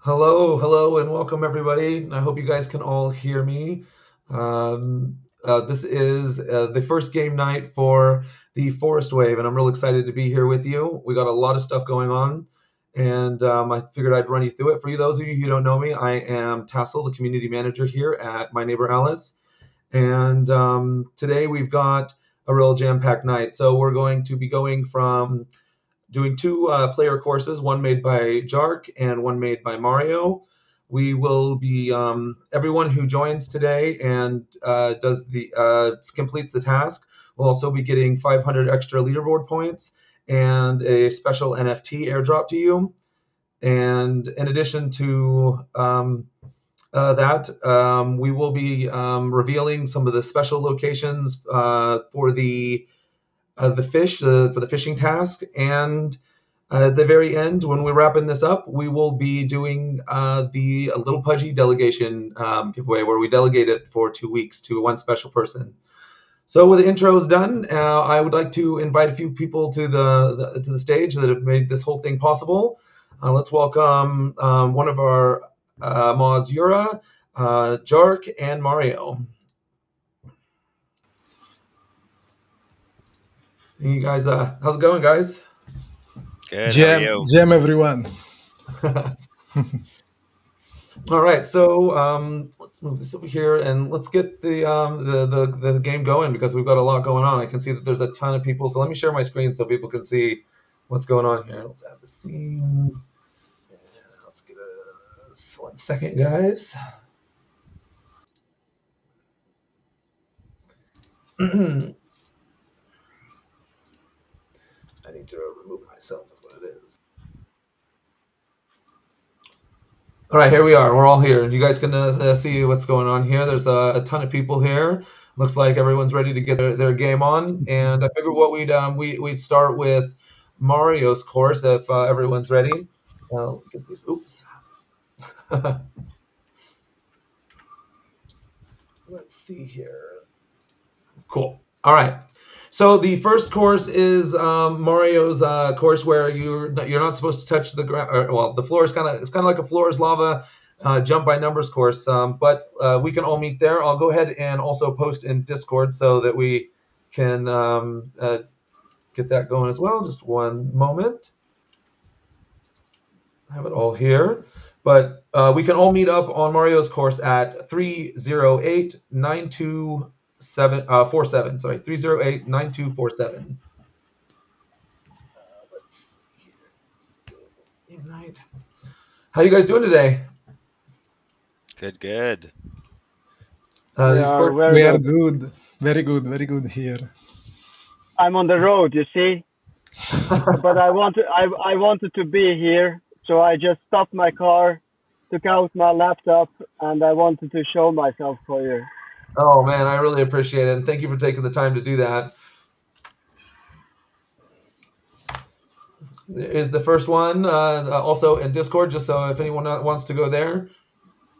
Hello, and welcome everybody. I hope you guys can all hear me. This is the first game night for the Forest Wave, and I'm real excited to be here with you. We got a lot of stuff going on, and I figured I'd run you through it. For you, those of you who don't know me, I am Tassel, the community manager here at My Neighbor Alice, and today we've got a real jam-packed night. So we're going to be going from doing two player courses, one made by Jark and one made by Mario. We will be everyone who joins today and completes the task will also be getting 500 extra leaderboard points and a special NFT airdrop to you. And in addition to we will be revealing some of the special locations for the fish for the fishing task. And at the very end, when we're wrapping this up, we will be doing the Little Pudgy delegation giveaway, where we delegate it for 2 weeks to one special person. So with the intros done, I would like to invite a few people to the stage that have made this whole thing possible. Let's welcome one of our mods, Yura, Jark, and Mario. You guys, how's it going, guys? Good. How are Jam, you? jam everyone. All right, so let's move this over here and let's get the game going, because we've got a lot going on. I can see that there's a ton of people, so let me share my screen so people can see what's going on here. Let's add the scene. Let's get a 1 second, guys. I need to remove myself, is what it is. All right, here we are. We're all here. You guys can see what's going on here. There's a ton of people here. Looks like everyone's ready to get their game on. And I figured what we'd start with Mario's course if everyone's ready. I'll get these. Oops. Let's see here. Cool. All right. So the first course is Mario's course, where you're not supposed to touch the ground. Well, the floor is kind of like a floor is lava jump by numbers course. But we can all meet there. I'll go ahead and also post in Discord so that we can get that going as well. Just one moment. I have it all here. But we can all meet up on Mario's course at 308-927. 47. Sorry, 308-9247. Let's see here. Let's go Ignite. How you guys doing today? Good. We These are first- very good. Very good, very good here. I'm on the road, you see, but I wanted to be here, so I just stopped my car, took out my laptop, and I wanted to show myself for you. Oh man, I really appreciate it, and thank you for taking the time to do that. Is the first one also in Discord, just so if anyone wants to go there.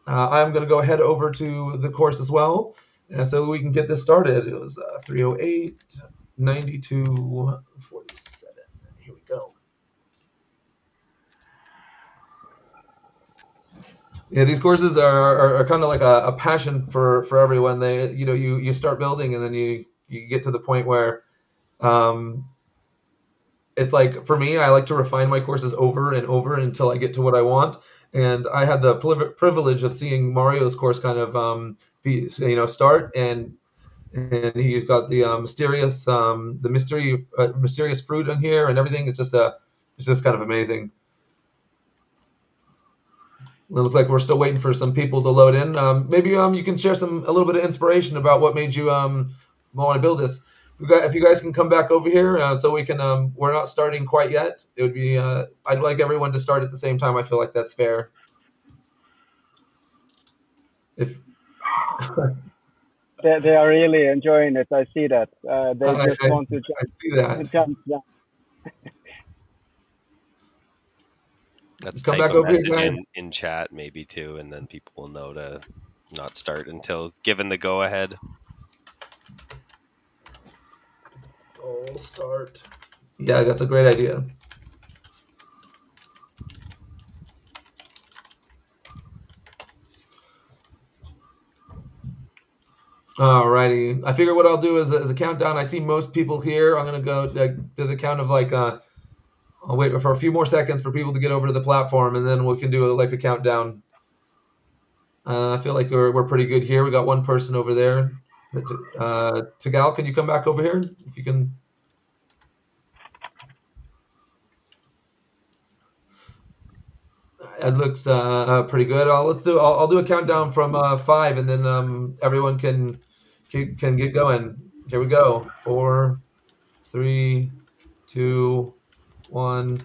I'm going to go ahead over to the course as well, so we can get this started. It was 308-9247. Here we go. Yeah, these courses are kind of like a passion for everyone. They, you start building, and then you get to the point where it's like, for me, I like to refine my courses over and over until I get to what I want. And I had the privilege of seeing Mario's course kind of start, and he's got the mysterious fruit in here and everything. It's just kind of amazing. It looks like we're still waiting for some people to load in. Maybe you can share a little bit of inspiration about what made you want to build this. If you guys can come back over here, so we can. We're not starting quite yet. It would be. I'd like everyone to start at the same time. I feel like that's fair. If They are really enjoying it. I see that. They just want to I see that. jump down. Let's Come type back a over here, message guys. in chat maybe too, and then people will know to not start until given the go ahead. I'll start. Yeah, that's a great idea. Alrighty. I figure what I'll do is a countdown. I see most people here. I'm gonna go to the count of like I'll wait for a few more seconds for people to get over to the platform, and then we can do like a countdown. I feel like we're pretty good here. We got one person over there. Tagal, can you come back over here if you can? It looks pretty good. I'll do a countdown from 5, and then everyone can get going. Here we go. 4, 3, 2, 1.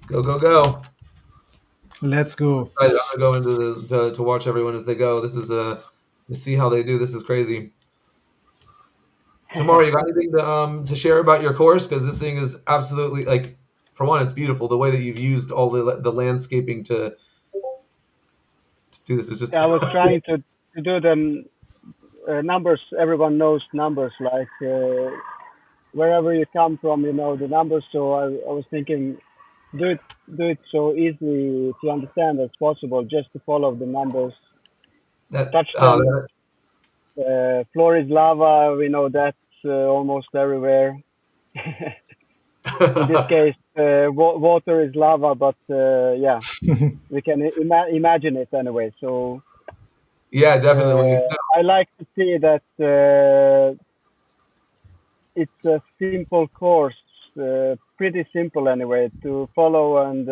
Go, go, go. Let's go. I'm gonna go into to watch everyone as they go. This is to see how they do. This is crazy. So Mario, you got anything to share about your course? Because this thing is absolutely like, for one, it's beautiful. The way that you've used all the landscaping to do this is just. I was trying to do the numbers. Everyone knows numbers, like wherever you come from, you know the numbers. So I was thinking, do it so easy to understand as possible, just to follow the numbers. Touch them. Floor is lava. We know that's almost everywhere. In this case, water is lava, but yeah, we can imagine it anyway. So yeah, definitely. I like to see that it's a simple course, pretty simple anyway to follow, and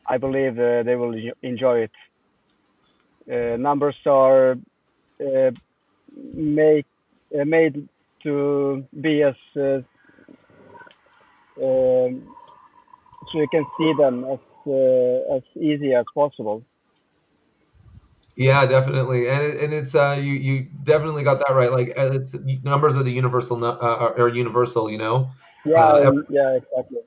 I believe they will enjoy it. Numbers are made to be as so you can see them as easy as possible. Yeah, definitely, and it's you definitely got that right. Like it's numbers are the universal are universal, you know. Yeah, yeah, exactly.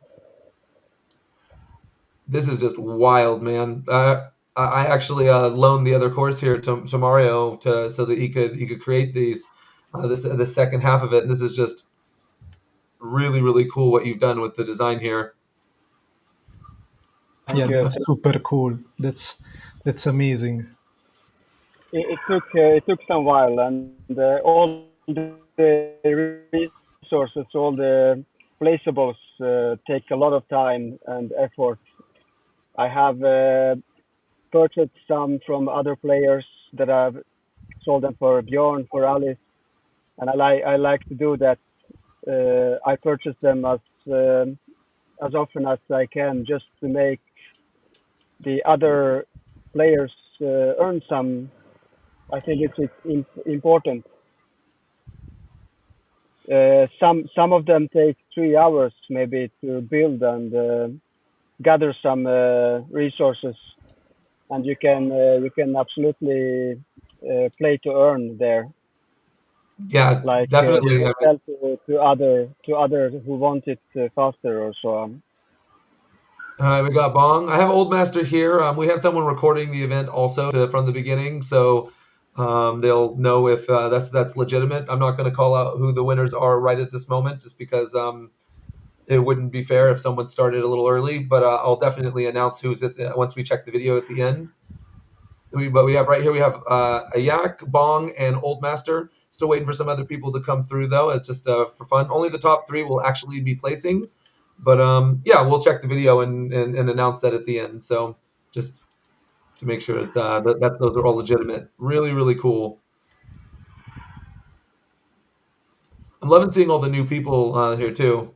This is just wild, man. I actually loaned the other course here to Mario so that he could create these the second half of it, and this is just really cool what you've done with the design here. Yeah, that's super cool. That's amazing. It took some while, and all the resources, all the placeables take a lot of time and effort. I have purchased some from other players that I've sold them for Bjorn, for Alice, and I like to do that. I purchase them as often as I can, just to make the other players earn some. I think it's important. Some of them take 3 hours maybe to build and gather some resources, and you can absolutely play to earn there. Yeah, Like definitely. sell to others who want it faster or so on. All right, we got Bong. I have Old Master here. We have someone recording the event also from the beginning, so they'll know if that's legitimate. I'm not going to call out who the winners are right at this moment, just because it wouldn't be fair if someone started a little early. But I'll definitely announce who's once we check the video at the end. But we have right here, we have Ayak, Bong, and Old Master. Still waiting for some other people to come through, though. It's just for fun. Only the top 3 will actually be placing. But yeah, we'll check the video and announce that at the end. So just to make sure that those are all legitimate. Really cool. I'm loving seeing all the new people here too.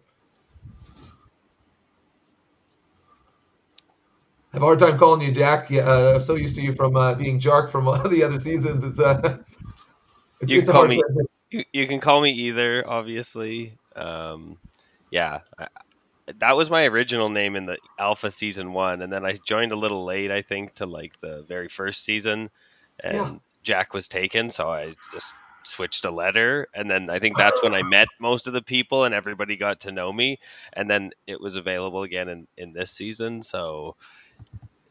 I have a hard time calling you Jack. Yeah, I'm so used to you from being Jark from the other seasons. You can call me either, obviously. Yeah, that was my original name in the Alpha Season 1, and then I joined a little late, I think, to like the very first season, and Jack was taken, so I just switched a letter, and then I think that's when I met most of the people, and everybody got to know me, and then it was available again in this season, so...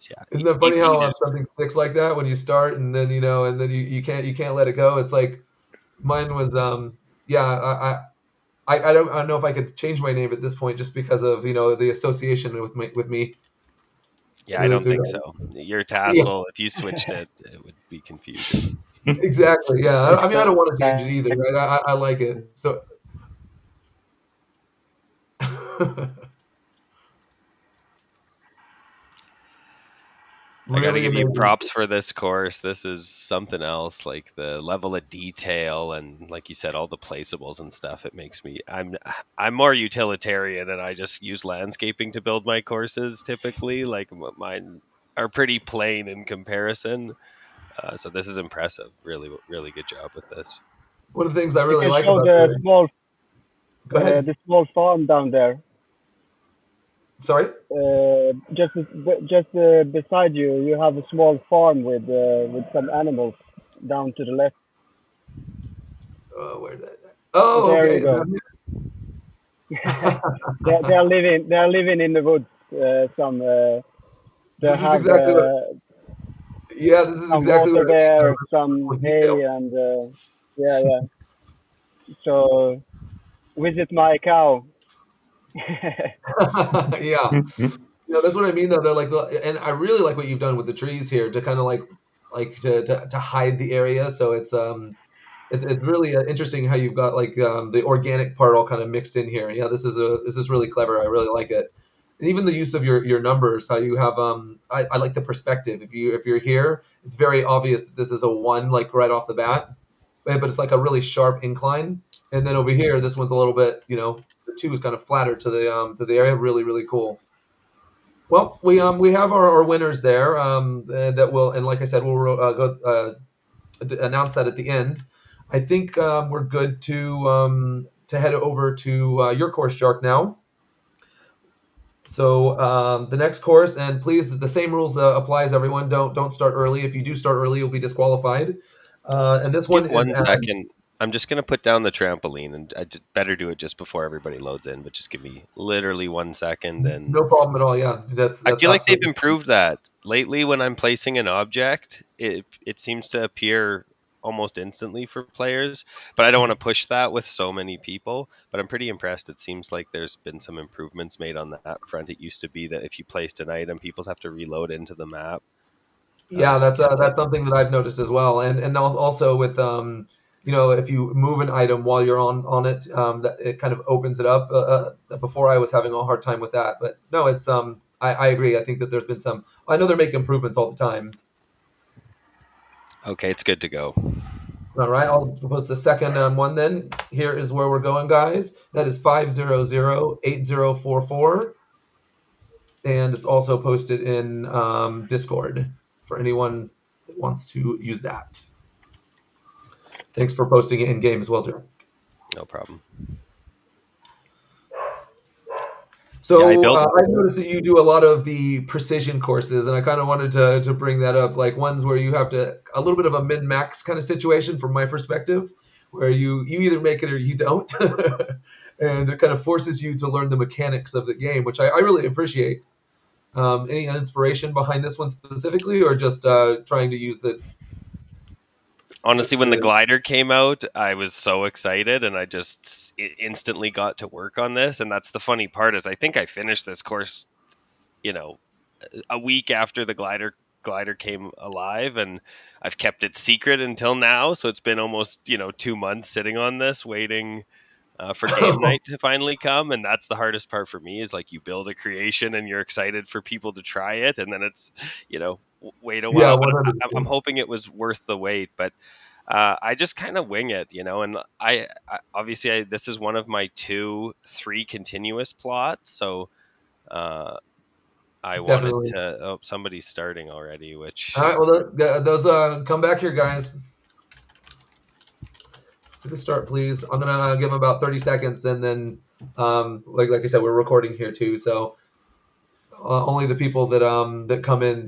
Yeah. Isn't that funny how something sticks like that when you start, and then you can't let it go? It's like mine was I don't know if I could change my name at this point just because of the association with me. Yeah, I don't think so. Your tassel, if you switched it would be confusing. Exactly. Yeah. I mean, I don't want to change it either. Right? I like it. So. I got to Really give you amazing. props for this course. This is something else. Like the level of detail and, like you said, all the placeables and stuff. It makes me. I'm more utilitarian, and I just use landscaping to build my courses. Typically, like mine are pretty plain in comparison. So this is impressive. Really, really good job with this. One of the things I You really can like show about the. Go ahead. the small farm down there. Sorry. Just beside you, you have a small farm with some animals down to the left. Where did that? Oh, There okay. you go. They're living in the woods. They This is have exactly what. Yeah, this is some exactly what water I mean. there, some With detail. hay, and yeah. So visit my cow. Yeah. That's what I mean though. They're like, and I really like what you've done with the trees here to kind of like to hide the area. So it's really interesting how you've got like the organic part all kind of mixed in here. Yeah, this is really clever. I really like it. And even the use of your numbers, how you have I like the perspective. If you're here, it's very obvious that this is a 1 like right off the bat, but it's like a really sharp incline. And then over here, this one's a little bit, the 2 is kind of flatter to the area. Really, really cool. Well, we have our winners there. That will, and like I said, we'll go announce that at the end. I think we're good to head over to your course, Jark, now. So the next course, and please, the same rules applies. Everyone, don't start early. If you do start early, you'll be disqualified. And this one is 1 second. I'm just going to put down the trampoline, and I better do it just before everybody loads in. But just give me literally 1 second, and no problem at all. Yeah, that's I feel like they've absolutely. improved that lately. When I'm placing an object, it seems to appear almost instantly for players. But I don't want to push that with so many people. But I'm pretty impressed. It seems like there's been some improvements made on that front. It used to be that if you placed an item, people have to reload into the map. Yeah, To get that's it. something that I've noticed as well, and also with if you move an item while you're on it, that it kind of opens it up. Before I was having a hard time with that, but no, it's I agree. I think that there's been some. I know they're making improvements all the time. Okay, it's good to go. All right, I'll post the second one then. Here is where we're going, guys. That is 500-8044, and it's also posted in Discord for anyone that wants to use that. Thanks for posting it in game as well, Jeremy. No problem. So Yeah, I noticed that you do a lot of the precision courses, and I kind of wanted to bring that up, like ones where you have a little bit of a min-max kind of situation from my perspective, where you either make it or you don't, and it kind of forces you to learn the mechanics of the game, which I really appreciate. Any inspiration behind this one specifically, or just trying to use the? Honestly, when the glider came out, I was so excited, and I just instantly got to work on this. And that's the funny part is I think I finished this course, a week after the glider came alive, and I've kept it secret until now. So it's been almost 2 months sitting on this, waiting for game night to finally come. And that's the hardest part for me is like you build a creation and you're excited for people to try it, and then it's wait a while. Yeah, but I'm hoping it was worth the wait, but I just kind of wing it, and I obviously this is one of my 3 continuous plots, so I definitely. wanted to. Oh, somebody's starting already. Which all right, well, those come back here, guys. To the start, please. I'm gonna give them about 30 seconds, and then, like I said, we're recording here too, so only the people that come in.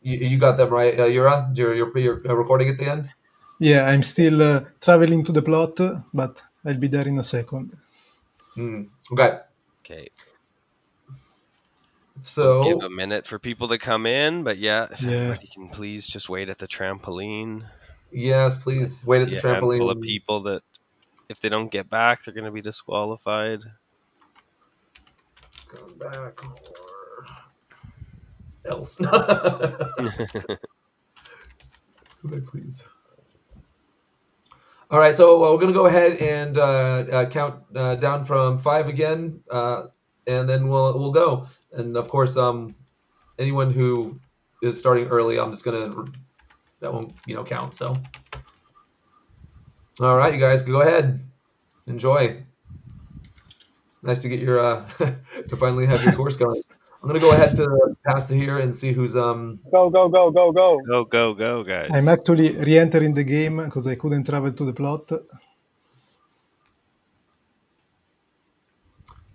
You got them right, Yura? You're recording at the end. Yeah, I'm still traveling to the plot, but I'll be there in a second. Okay. Okay. So we'll give a minute for people to come in, but if everybody can please just wait at the trampoline. Yes, please wait at the trampoline. Full of people that if they don't get back, they're going to be disqualified. Come back or else. Please. All right, so we're going to go ahead and count down from 5 again, and then we'll go. And of course, anyone who is starting early, I'm just that won't count. So, all right, you guys, go ahead, enjoy. It's nice to get your to finally have your course going. I'm gonna go ahead to pass to here and see who's Go, guys. I'm actually re-entering the game because I couldn't travel to the plot.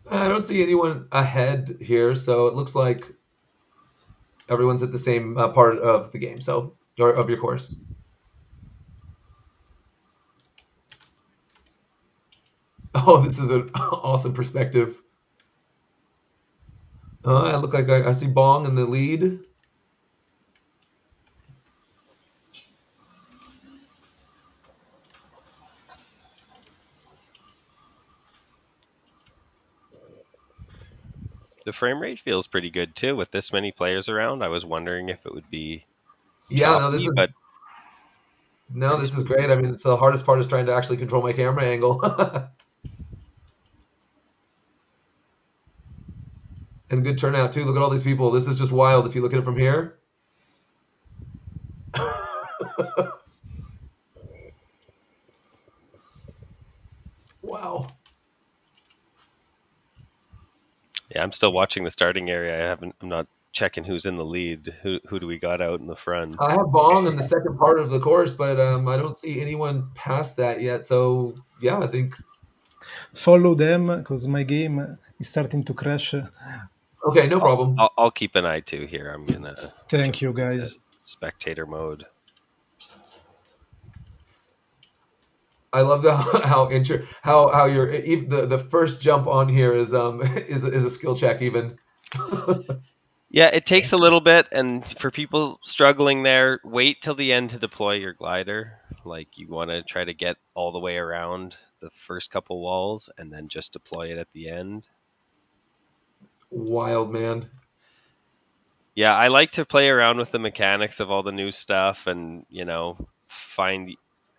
I don't see anyone ahead here, so it looks like everyone's at the same part of the game, or of your course. Oh, this is an awesome perspective. I look like I see Bong in the lead. The frame rate feels pretty good too with this many players around. I was wondering if it would be choppy, no, this is great. I mean, it's the hardest part is trying to actually control my camera angle. And good turnout too. Look at all these people. This is just wild if you look at it from here. Wow. Yeah, I'm still watching the starting area. I'm not checking who's in the lead. Who do we got out in the front? I have Bong in the second part of the course, but I don't see anyone past that yet. So yeah, I think follow them because my game is starting to crash. Okay, no problem. I'll keep an eye too here. I'm gonna. Thank you, guys. Spectator mode. I love how you're even the first jump on here is a skill check even. Yeah, it takes a little bit, and for people struggling there, wait till the end to deploy your glider. Like you want to try to get all the way around the first couple walls, and then just deploy it at the end. Wild, man. Yeah, I like to play around with the mechanics of all the new stuff, and find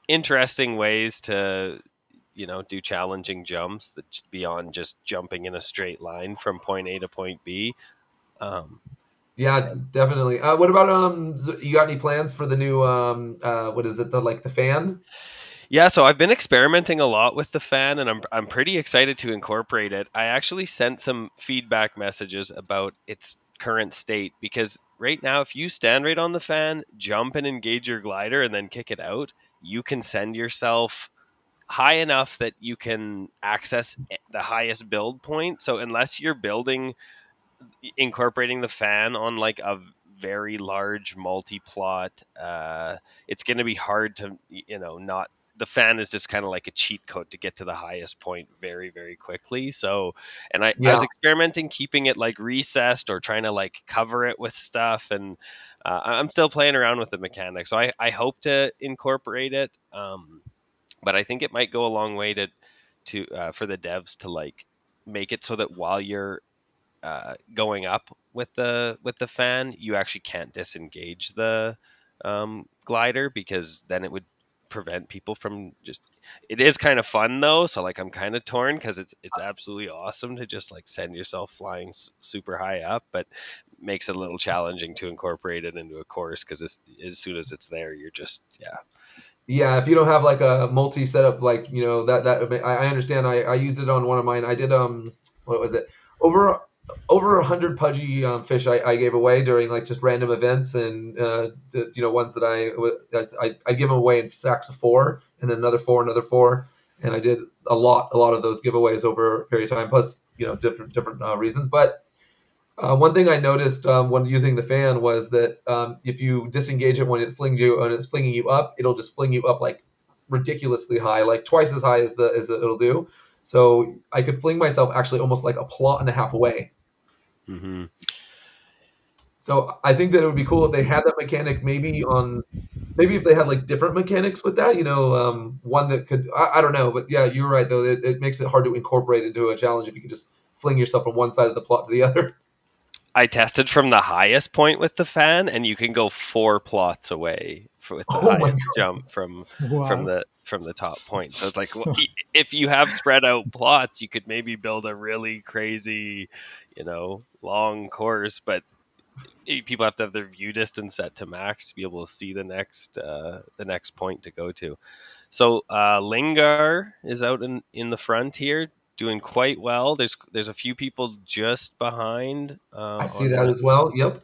interesting ways to do challenging jumps that beyond just jumping in a straight line from point A to point B. Yeah, definitely. What about you got any plans for the new what is it, the fan? Yeah, so I've been experimenting a lot with the fan, and I'm pretty excited to incorporate it. I actually sent some feedback messages about its current state, because right now, if you stand right on the fan, jump and engage your glider, and then kick it out, you can send yourself high enough that you can access the highest build point. So unless you're incorporating the fan on like a very large multi-plot, it's going to be hard to, not. The fan is just kind of like a cheat code to get to the highest point very, very quickly. So, and I was experimenting keeping it like recessed or trying to like cover it with stuff. And I'm still playing around with the mechanics. So I hope to incorporate it. But I think it might go a long way to for the devs to like make it so that while you're going up with the fan, you actually can't disengage the glider, because then it would prevent people from just. It is kind of fun though, so like I'm kind of torn, because it's absolutely awesome to just like send yourself flying super high up, but makes it a little challenging to incorporate it into a course, because as soon as it's there, you're just Yeah, if you don't have like a multi setup, like that I understand. I used it on one of mine. I did what was it, over 100 pudgy fish I gave away during like just random events, and ones that I'd give them away in stacks of 4, and then another 4, and I did a lot of those giveaways over a period of time, plus different reasons. But one thing I noticed when using the fan was that if you disengage it when it's flinging you up, it'll just fling you up like ridiculously high, like twice as high as it'll do. So I could fling myself actually almost like a plot and a half away. Mm-hmm. So I think that it would be cool if they had that mechanic. Maybe if they had like different mechanics with that, one that could. I don't know, but yeah, you're right though. It makes it hard to incorporate into a challenge if you could just fling yourself from one side of the plot to the other. I tested from the highest point with the fan, and you can go 4 plots away with the highest jump from the top point. So it's like, well, if you have spread out plots, you could maybe build a really crazy, long course. But people have to have their view distance set to max to be able to see the next point to go to. So Lingard is out in the front here, doing quite well. There's a few people just behind. I see that as well. Yep.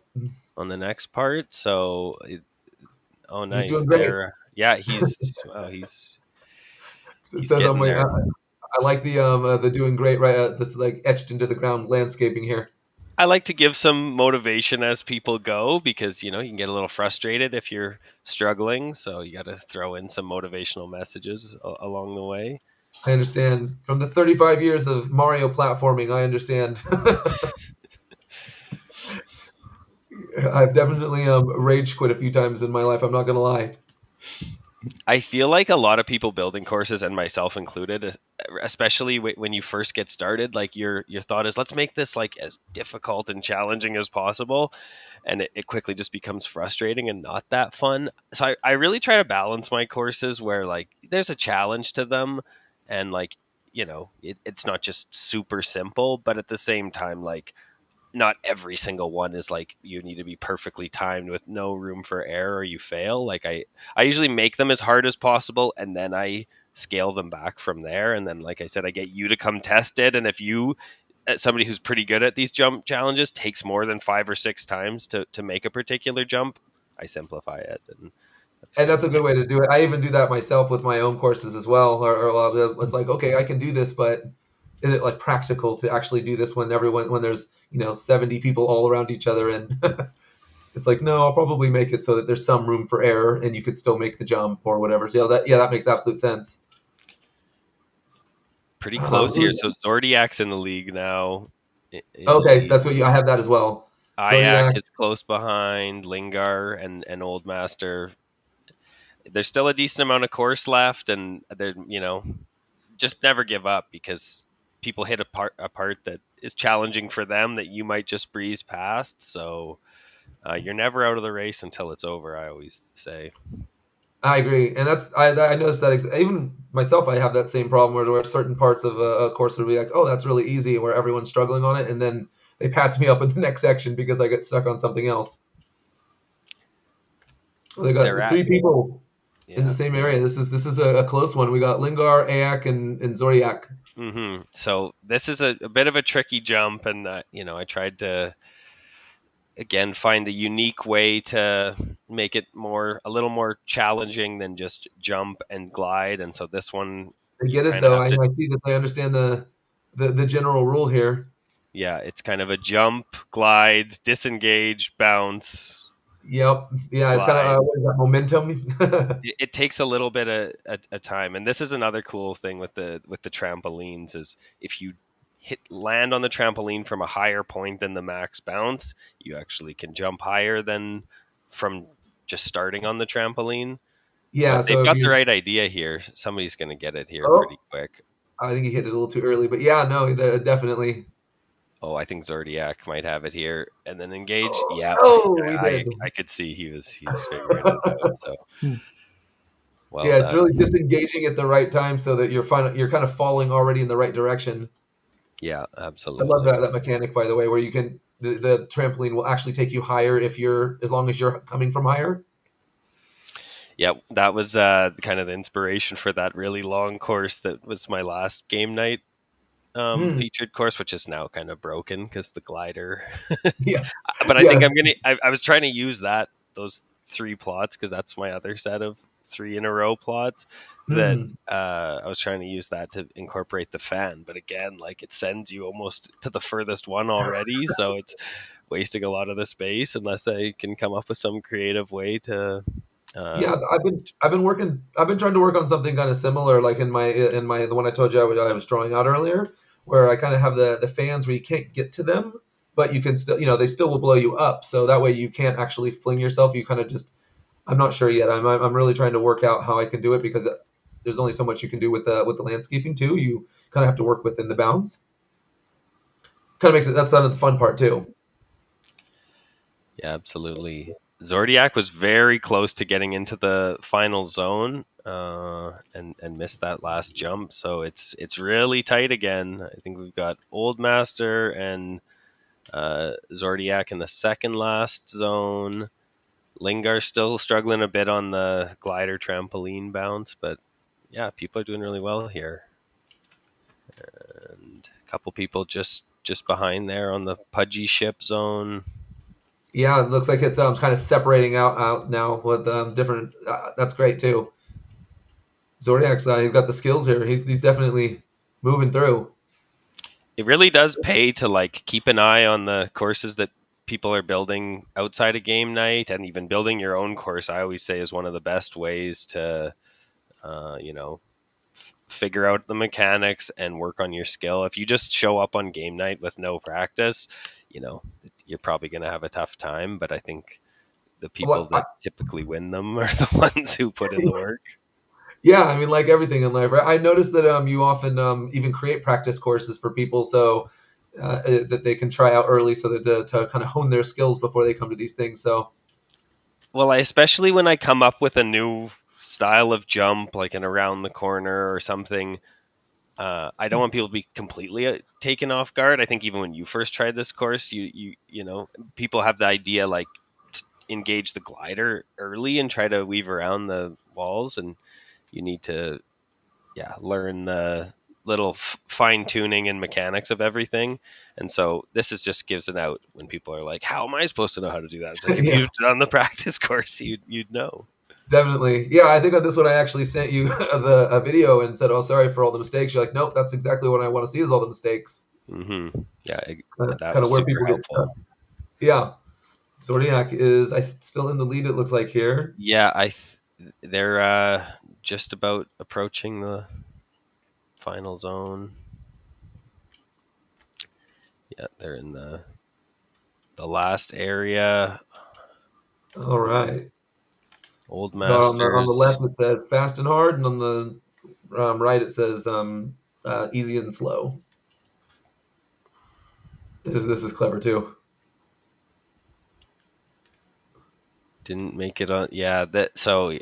On the next part. So, nice. He's doing great. Yeah, he's it says getting there. I like the doing great, right? That's like etched into the ground landscaping here. I like to give some motivation as people go, because you can get a little frustrated if you're struggling. So you got to throw in some motivational messages along the way. I understand. From the 35 years of Mario platforming, I understand. I've definitely rage quit a few times in my life. I'm not going to lie. I feel like a lot of people building courses, and myself included, especially when you first get started, like your thought is, let's make this like as difficult and challenging as possible. And it quickly just becomes frustrating and not that fun. So I really try to balance my courses where like there's a challenge to them, and like, it's not just super simple, but at the same time, like, not every single one is like you need to be perfectly timed with no room for error or you fail. Like I usually make them as hard as possible, and then I scale them back from there. And then, like I said, I get you to come test it. And if you, somebody who's pretty good at these jump challenges, takes more than 5 or 6 times to make a particular jump, I simplify it. And that's a good way to do it. I even do that myself with my own courses as well. Or it's like, okay, I can do this, but is it like practical to actually do this when there's 70 people all around each other? And it's like, no, I'll probably make it so that there's some room for error and you could still make the jump or whatever. So that makes absolute sense. Pretty close here. So Zordiak's in the league now. Okay, that's what I have that as well. Ayak is close behind Lingard and Old Master. There's still a decent amount of course left, and they're just never give up, because people hit a part that is challenging for them that you might just breeze past. So you're never out of the race until it's over, I always say. I agree. And I noticed that even myself, I have that same problem where certain parts of a course will be like, oh, that's really easy, where everyone's struggling on it. And then they pass me up in the next section because I get stuck on something else. Well, they got 3 people in the same area. This is a close one. We got Lingard, Ayak, and Zordiak. Mm-hmm. So this is a bit of a tricky jump, and I tried to again find a unique way to make it a little more challenging than just jump and glide. And so this one, they get it though. I see that they understand the general rule here. Yeah, it's kind of a jump, glide, disengage, bounce. Yep. Yeah, it's kind of momentum. It takes a little bit of time, and this is another cool thing with the trampolines is if you land on the trampoline from a higher point than the max bounce, you actually can jump higher than from just starting on the trampoline. Yeah, but they've got the right idea here. Somebody's going to get it here pretty quick. I think he hit it a little too early, but yeah, no, definitely. Oh, I think Zordiak might have it here, and then engage. I could see he's figuring it out. So, it's really disengaging at the right time so that you're kind of falling already in the right direction. Yeah, absolutely. I love that mechanic, by the way, where you can the trampoline will actually take you higher as long as you're coming from higher. Yeah, that was kind of the inspiration for that really long course that was my last game night featured course, which is now kind of broken because the glider. Yeah, but I think I was trying to use those 3 plots, because that's my other set of 3 in a row plots that I was trying to use that to incorporate the fan. But again, like, it sends you almost to the furthest one already, so it's wasting a lot of the space unless I can come up with some creative way to. I've been trying to work on something kind of similar, like in the one I told you I was drawing out earlier, where I kind of have the fans where you can't get to them, but you can still, they still will blow you up. So that way you can't actually fling yourself. You kind of just, I'm not sure yet. I'm really trying to work out how I can do it, because there's only so much you can do with the landscaping too. You kind of have to work within the bounds. Kind of makes it, that's kind of the fun part too. Yeah, absolutely. Zordiak was very close to getting into the final zone and missed that last jump. So it's really tight again. I think we've got Old Master and Zordiak in the second last zone. Lingard still struggling a bit on the glider trampoline bounce, but yeah, people are doing really well here. And a couple people just behind there on the pudgy ship zone. Yeah, it looks like it's kind of separating out now with different. That's great too. Zodiac's he's got the skills here. He's definitely moving through. It really does pay to like keep an eye on the courses that people are building outside of game night, and even building your own course. I always say is one of the best ways to, figure out the mechanics and work on your skill. If you just show up on game night with no practice, you're probably going to have a tough time. But I think the people that typically win them are the ones who put in the work. Yeah, I mean, like everything in life, right? I noticed that you often even create practice courses for people so that they can try out early, so that to kind of hone their skills before they come to these things. So, well, especially when I come up with a new style of jump, like an around the corner or something, I don't want people to be completely taken off guard. I think even when you first tried this course, you people have the idea like to engage the glider early and try to weave around the walls, and you need to learn the little fine tuning and mechanics of everything. And so this just gives an out when people are like, how am I supposed to know how to do that? It's like, if you've done the practice course, you'd know. Definitely. Yeah, I think on this one I actually sent you a video and said, oh, sorry for all the mistakes. You're like, nope, that's exactly what I want to see is all the mistakes. Mm-hmm. Yeah, that was where people helpful. Yeah. Zodiac is still in the lead, it looks like here. Yeah, they're just about approaching the final zone. Yeah, they're in the last area. All right. Old Masters. On the left it says fast and hard, and on the right it says easy and slow. This is clever too. Didn't make it on. Yeah, so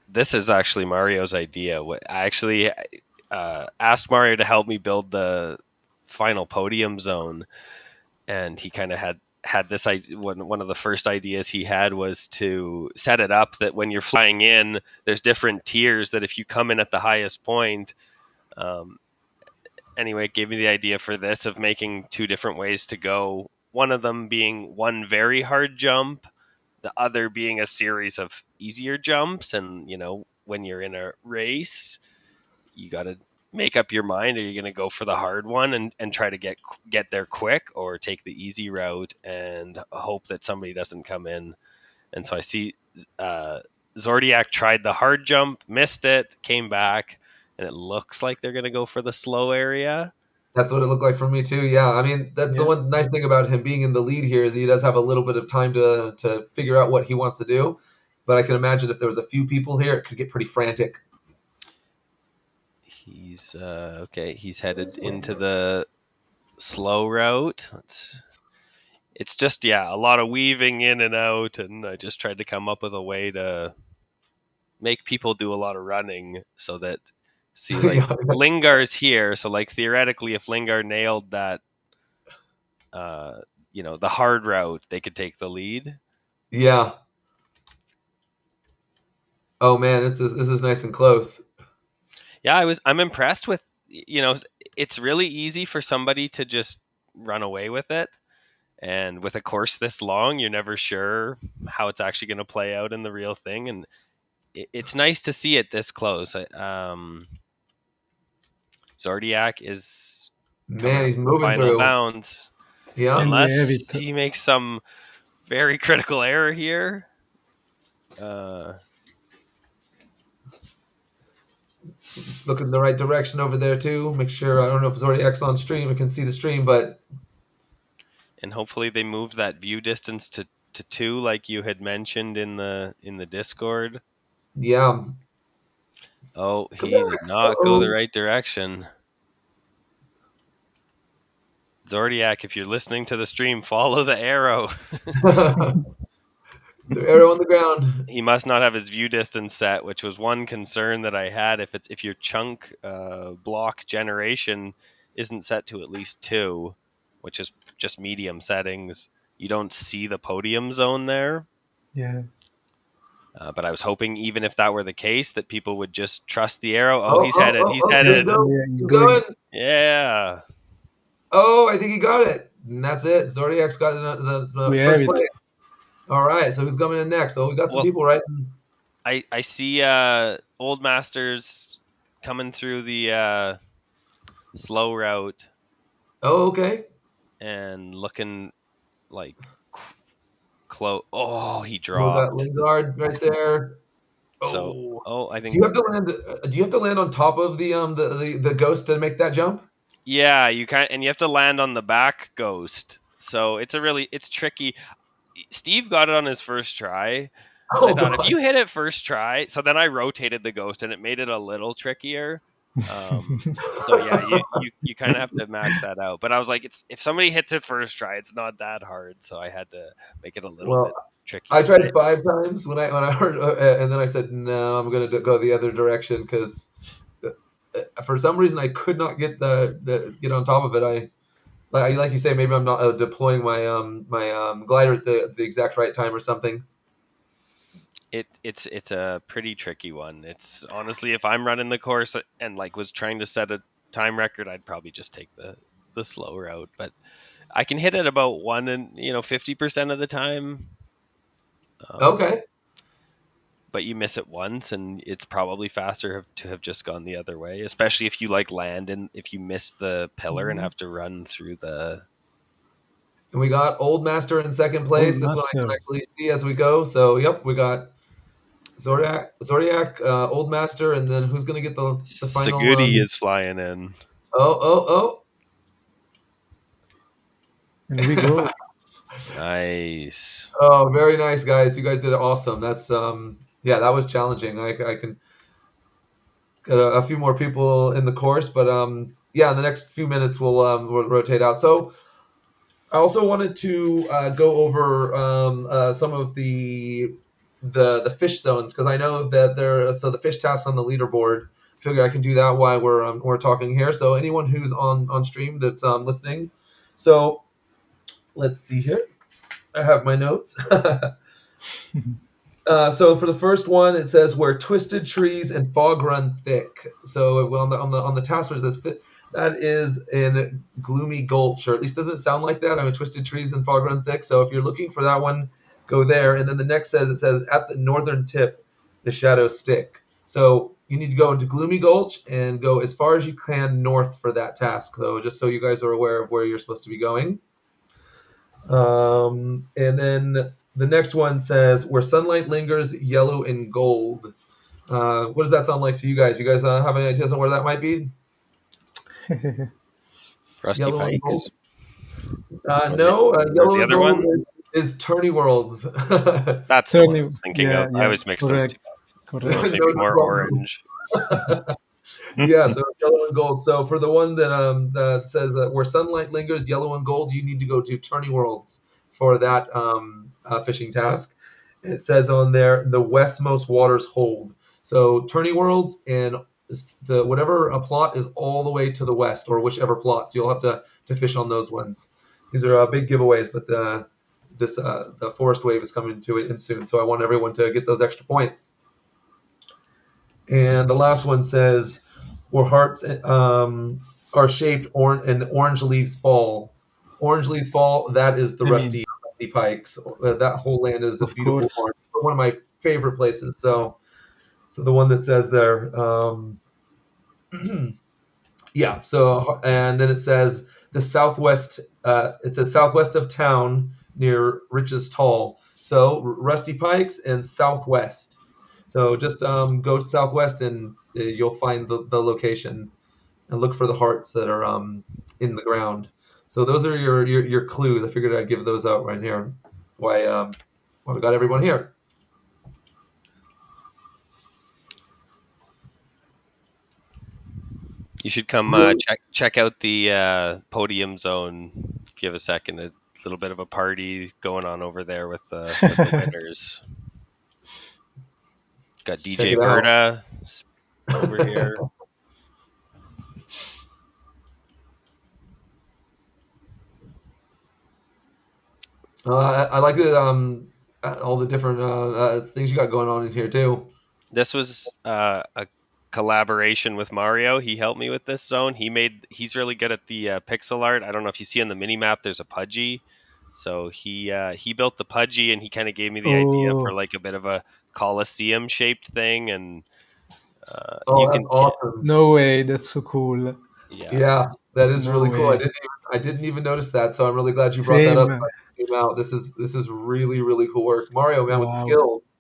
this is actually Mario's idea. I actually asked Mario to help me build the final podium zone, and he kind of had this idea. One of the first ideas he had was to set it up that when you're flying in, there's different tiers that if you come in at the highest point, anyway, it gave me the idea for this of making two different ways to go. One of them being one very hard jump, the other being a series of easier jumps. And, when you're in a race, you got to make up your mind. Are you going to go for the hard one and try to get there quick, or take the easy route and hope that somebody doesn't come in? And so I see Zordiak tried the hard jump, missed it, came back, and it looks like they're going to go for the slow area. That's what it looked like for me too. Yeah, I mean, that's the one nice thing about him being in the lead here is he does have a little bit of time to figure out what he wants to do. But I can imagine if there was a few people here, it could get pretty frantic. He's okay. He's headed into the slow route. It's just a lot of weaving in and out, and I just tried to come up with a way to make people do a lot of running so that. See, like Lingar's here, so like theoretically, if Lingard nailed that, the hard route, they could take the lead. Yeah. Oh man, this is nice and close. Yeah, I'm impressed with. It's really easy for somebody to just run away with it, and with a course this long, you're never sure how it's actually going to play out in the real thing, and it's nice to see it this close. Zordiak is he's moving through bounds. Yeah, unless he makes some very critical error here. Look in the right direction over there too. Make sure I don't know if Zordiak's on stream. I can see the stream, but and hopefully they move that view distance to 2, like you had mentioned in the Discord. Yeah. Oh, he did not go the right direction. Zordiak, if you're listening to the stream, follow the arrow. The arrow on the ground. He must not have his view distance set, which was one concern that I had. If your chunk block generation isn't set to at least 2, which is just medium settings, you don't see the podium zone there. Yeah. But I was hoping, even if that were the case, that people would just trust the arrow. He's headed. He's headed. He's going. Yeah. Oh, I think he got it. And that's it. Zordiak's got the first play. All right, so who's coming in next? Oh, we got some people, right? I see Old Masters coming through the slow route. Oh, okay. And looking like close. Oh, he dropped. Got Lingard right there. So, I think. Do you have to land? Do you have to land on top of the ghost to make that jump? Yeah, you can't, and you have to land on the back ghost. So it's tricky. Steve got it on his first try. I thought if you hit it first try, so then I rotated the ghost and it made it a little trickier. So yeah, you kind of have to max that out. But I was like, if somebody hits it first try, it's not that hard. So I had to make it a little bit tricky. I tried it 5 times when I heard, and then I said, no, I'm going to go the other direction because for some reason I could not get get on top of it. Like you say, maybe I'm not deploying my glider at the exact right time or something. It's a pretty tricky one. It's honestly, if I'm running the course and was trying to set a time record, I'd probably just take the slow route. But I can hit it about 50% of the time. Okay. But you miss it once, and it's probably faster to have just gone the other way, especially if you land and if you miss the pillar and have to run through the. And we got Old Master in second place. This one I can actually see as we go. So, yep, we got Zordiak, Old Master, and then who's going to get the final? Sagudi is flying in. Oh. And we go. Nice. Oh, very nice, guys. You guys did awesome. That's that was challenging. I can get a few more people in the course, but in the next few minutes we'll rotate out. So I also wanted to go over some of the fish zones because I know that the fish tasks on the leaderboard. I figure I can do that while we're talking here. So anyone who's on stream that's listening. So let's see here. I have my notes. So for the first one, it says where twisted trees and fog run thick. So on the task force, that is in Gloomy Gulch, or at least doesn't sound like that. I mean, twisted trees and fog run thick. So if you're looking for that one, go there. And then the next says at the northern tip, the shadows stick. So you need to go into Gloomy Gulch and go as far as you can north for that task. So just so you guys are aware of where you're supposed to be going. And then the next one says where sunlight lingers, yellow and gold. What does that sound like to you guys? You guys have any ideas on where that might be? Rusty Yellow Pikes. No, yellow and gold is Tourney Worlds. That's what I was thinking of. I always mix those two up. Maybe more orange. Yeah, so yellow and gold. So for the one that says that where sunlight lingers, yellow and gold, you need to go to Tourney Worlds for that fishing task. It says on there the westmost waters hold. So Tourney Worlds and whatever a plot is all the way to the west, or whichever plot. So you'll have to fish on those ones. These are big giveaways, but the forest wave is coming to it in soon. So I want everyone to get those extra points. And the last one says where hearts are shaped and orange leaves fall. Orange leaves fall. That is the Rusty Pikes. That whole land is a beautiful farm. One of my favorite places. So the one that says there, yeah. So and then it says the southwest. It says southwest of town near Rich's Tall. So Rusty Pikes and southwest. So just go to southwest and you'll find the location and look for the hearts that are in the ground. So those are your clues. I figured I'd give those out right here. Why we got everyone here. You should come check out the podium zone if you have a second. A little bit of a party going on over there with the winners. Got DJ Berta over here. I like all the different things you got going on in here too. This was a collaboration with Mario. He helped me with this zone. He's really good at the pixel art. I don't know if you see on the mini map, there's a Pudgy. So he built the Pudgy, and he kind of gave me the idea for like a bit of a Coliseum shaped thing. And that's awesome! No way, that's so cool. Yeah, that is really cool. I didn't even notice that, so I'm really glad you brought that up. This is really, really cool work, Mario, man, with the skills.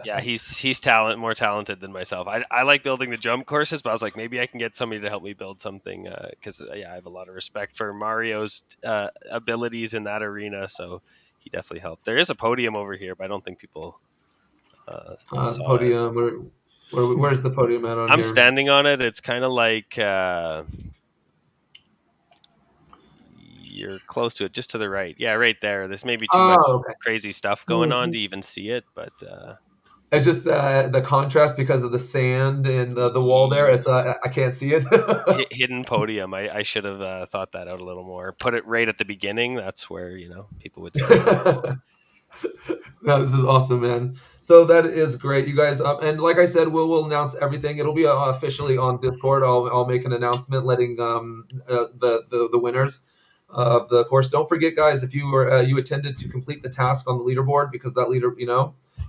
Yeah, he's more talented than myself. I like building the jump courses, but I was like, maybe I can get somebody to help me build something because I have a lot of respect for Mario's abilities in that arena. So he definitely helped. There is a podium over here, but I don't think people podium. Where's the podium at on here? I'm standing on it. It's kind of like you're close to it, just to the right. Yeah, right there. There's maybe too much crazy stuff going on to even see it, but it's just the contrast because of the sand and the wall there. It's I can't see it. Hidden podium. I should have thought that out a little more. Put it right at the beginning. That's where people would start. No, this is awesome, man. So that is great, you guys. And like I said, we'll announce everything. It'll be officially on Discord. I'll make an announcement letting the winners of the course. Don't forget, guys, if you were you attended, to complete the task on the leaderboard, because that leader,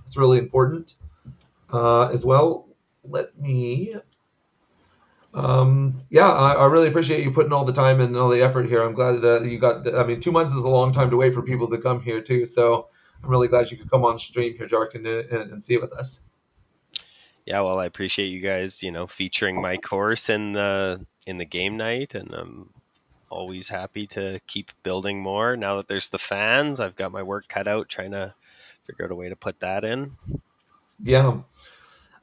it's really important as well. Let me. I really appreciate you putting all the time and all the effort here. I'm glad that you got. 2 months is a long time to wait for people to come here too. So I'm really glad you could come on stream here, Jark, and see it with us. Yeah, well, I appreciate you guys, featuring my course in the game night, and I'm always happy to keep building more. Now that there's the fans, I've got my work cut out trying to figure out a way to put that in. Yeah.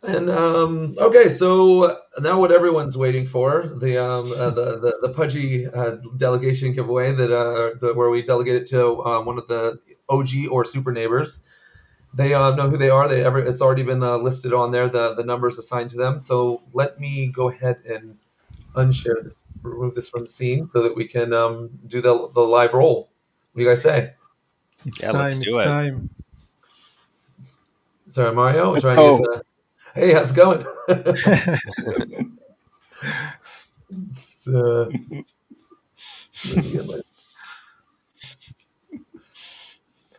And okay, so now what everyone's waiting for, the Pudgy delegation giveaway where we delegate it to one of the OG or super neighbors. They know who they are. It's already been listed on there, the numbers assigned to them. So let me go ahead and unshare this, remove this from the scene so that we can do the live roll. What do you guys say? Let's do it. Time. Sorry, Mario. Trying to get the... Hey, how's it going?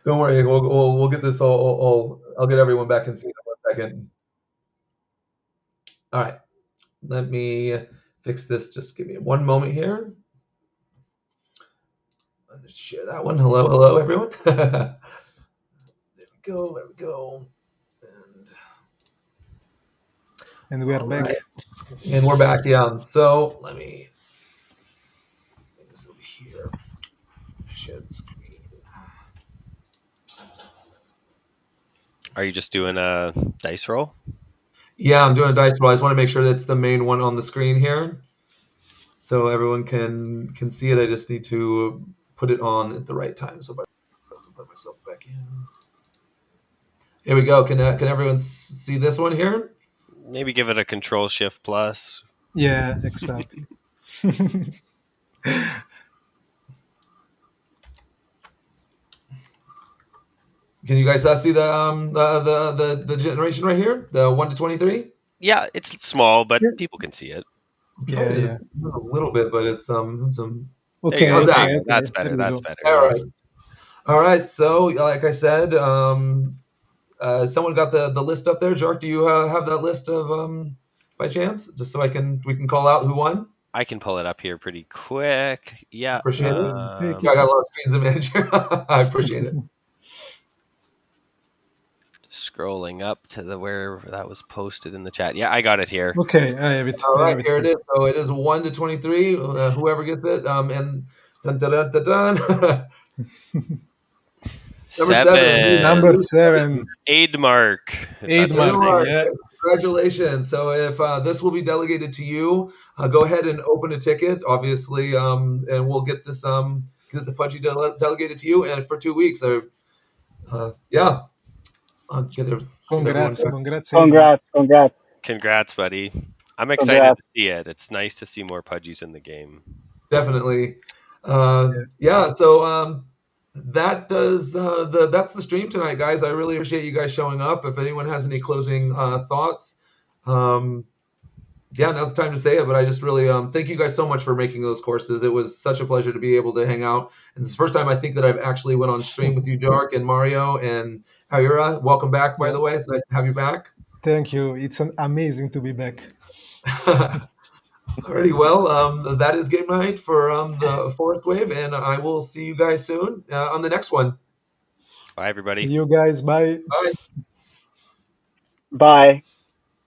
Don't worry, we'll get this all. I'll get everyone back in scene in 1 second. All right, let me fix this. Just give me 1 moment here. I'll just share that one. Hello, everyone. There we go. And we are back. Right. And we're back, yeah. So let me bring this over here. Share the screen. Are you just doing a dice roll? Yeah, I'm doing a dice roll. I just want to make sure that's the main one on the screen here, so everyone can see it. I just need to put it on at the right time. So if I put myself back in. Here we go. Can everyone see this one here? Maybe give it a Control-Shift+. Yeah, exactly. Can you guys see the generation right here, the 1 to 23? Yeah, it's small, but people can see it. Yeah. A little bit, but it's some. Okay, how's that? That's better. That's better. All right. So, like I said, someone got the list up there. Jark, do you have that list of by chance, just so we can call out who won? I can pull it up here pretty quick. Yeah, appreciate it. I got a lot of screens to manage here. I appreciate it. Scrolling up to where that was posted in the chat. Yeah, I got it here. Okay, I have it. All right, here it is. So it is 1 to 23. Whoever gets it, and dun dun dun dun dun. Number 7. Number 7. Aidmark. Aidmark. Yeah. Congratulations. So if this will be delegated to you, go ahead and open a ticket, obviously, and we'll get this get the Pudgy delegated to you. And for 2 weeks, yeah, I'll get everyone. Congrats. Congrats, buddy. I'm excited to see it. It's nice to see more Pudgies in the game. Definitely. Yeah. So that does that's the stream tonight, guys. I really appreciate you guys showing up. If anyone has any closing thoughts, yeah, now's the time to say it. But I just really thank you guys so much for making those courses. It was such a pleasure to be able to hang out. And it's the first time I think that I've actually went on stream with you, Jark and Mario and Haira. Welcome back, by the way. It's nice to have you back. Thank you. It's amazing to be back. Alrighty, well, that is game night for the fourth wave, and I will see you guys soon on the next one. Bye, everybody. See you guys. Bye. Bye. Bye.